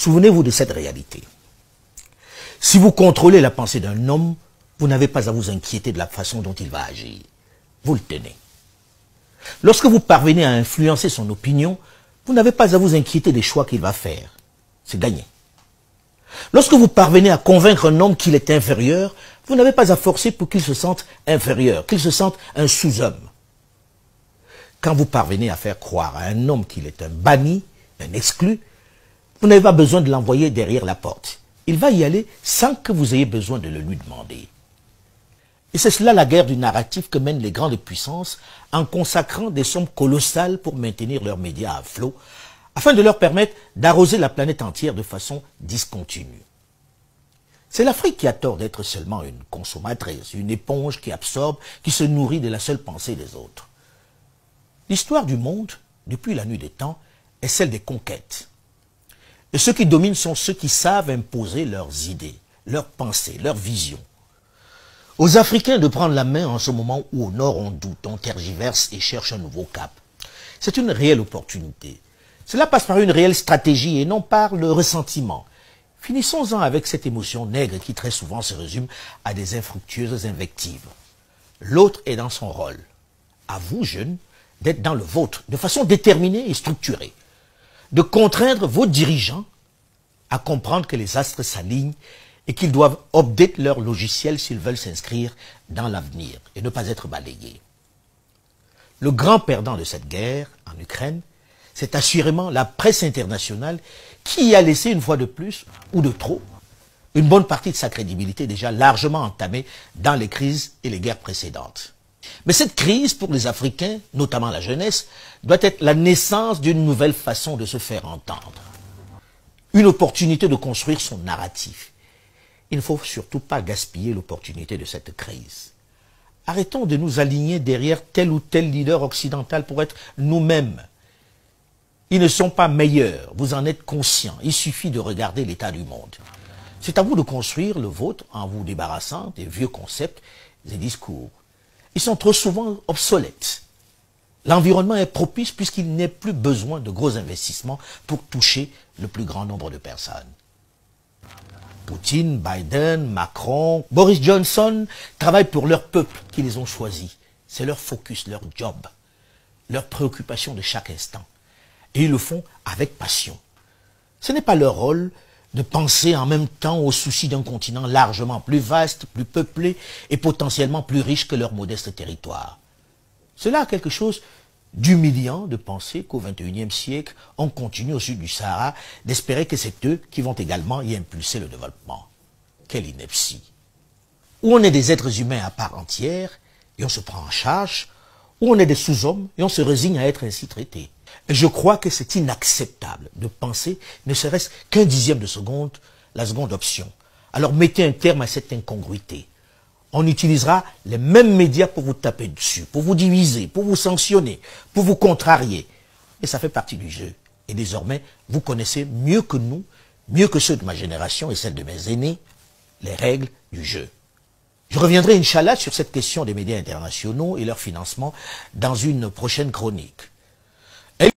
Souvenez-vous de cette réalité. Si vous contrôlez la pensée d'un homme, vous n'avez pas à vous inquiéter de la façon dont il va agir. Vous le tenez. Lorsque vous parvenez à influencer son opinion, vous n'avez pas à vous inquiéter des choix qu'il va faire. C'est gagné. Lorsque vous parvenez à convaincre un homme qu'il est inférieur, vous n'avez pas à forcer pour qu'il se sente inférieur, qu'il se sente un sous-homme. Quand vous parvenez à faire croire à un homme qu'il est un banni, un exclu, vous n'avez pas besoin de l'envoyer derrière la porte. Il va y aller sans que vous ayez besoin de le lui demander. Et c'est cela la guerre du narratif que mènent les grandes puissances en consacrant des sommes colossales pour maintenir leurs médias à flot, afin de leur permettre d'arroser la planète entière de façon discontinue. C'est l'Afrique qui a tort d'être seulement une consommatrice, une éponge qui absorbe, qui se nourrit de la seule pensée des autres. L'histoire du monde, depuis la nuit des temps, est celle des conquêtes. Et ceux qui dominent sont ceux qui savent imposer leurs idées, leurs pensées, leurs visions. Aux Africains de prendre la main en ce moment où au nord on doute, on tergiverse et cherche un nouveau cap. C'est une réelle opportunité. Cela passe par une réelle stratégie et non par le ressentiment. Finissons-en avec cette émotion nègre qui très souvent se résume à des infructueuses invectives. L'autre est dans son rôle. À vous, jeunes, d'être dans le vôtre, de façon déterminée et structurée. De contraindre vos dirigeants à comprendre que les astres s'alignent et qu'ils doivent update leur logiciel s'ils veulent s'inscrire dans l'avenir et ne pas être balayés. Le grand perdant de cette guerre en Ukraine, c'est assurément la presse internationale qui y a laissé une fois de plus, ou de trop, une bonne partie de sa crédibilité déjà largement entamée dans les crises et les guerres précédentes. Mais cette crise, pour les Africains, notamment la jeunesse, doit être la naissance d'une nouvelle façon de se faire entendre. Une opportunité de construire son narratif. Il ne faut surtout pas gaspiller l'opportunité de cette crise. Arrêtons de nous aligner derrière tel ou tel leader occidental pour être nous-mêmes. Ils ne sont pas meilleurs, vous en êtes conscients. Il suffit de regarder l'état du monde. C'est à vous de construire le vôtre en vous débarrassant des vieux concepts et discours. Ils sont trop souvent obsolètes. L'environnement est propice puisqu'il n'est plus besoin de gros investissements pour toucher le plus grand nombre de personnes. Poutine, Biden, Macron, Boris Johnson travaillent pour leur peuple qui les ont choisis. C'est leur focus, leur job, leur préoccupation de chaque instant. Et ils le font avec passion. Ce n'est pas leur rôle de penser en même temps aux soucis d'un continent largement plus vaste, plus peuplé et potentiellement plus riche que leur modeste territoire. Cela a quelque chose d'humiliant de penser qu'au XXIe siècle, on continue au sud du Sahara d'espérer que c'est eux qui vont également y impulser le développement. Quelle ineptie! Ou on est des êtres humains à part entière et on se prend en charge, ou on est des sous-hommes et on se résigne à être ainsi traités. Et je crois que c'est inacceptable de penser, ne serait-ce qu'un dixième de seconde, la seconde option. Alors mettez un terme à cette incongruité. On utilisera les mêmes médias pour vous taper dessus, pour vous diviser, pour vous sanctionner, pour vous contrarier. Et ça fait partie du jeu. Et désormais, vous connaissez mieux que nous, mieux que ceux de ma génération et celle de mes aînés, les règles du jeu. Je reviendrai, Inch'Allah, sur cette question des médias internationaux et leur financement dans une prochaine chronique.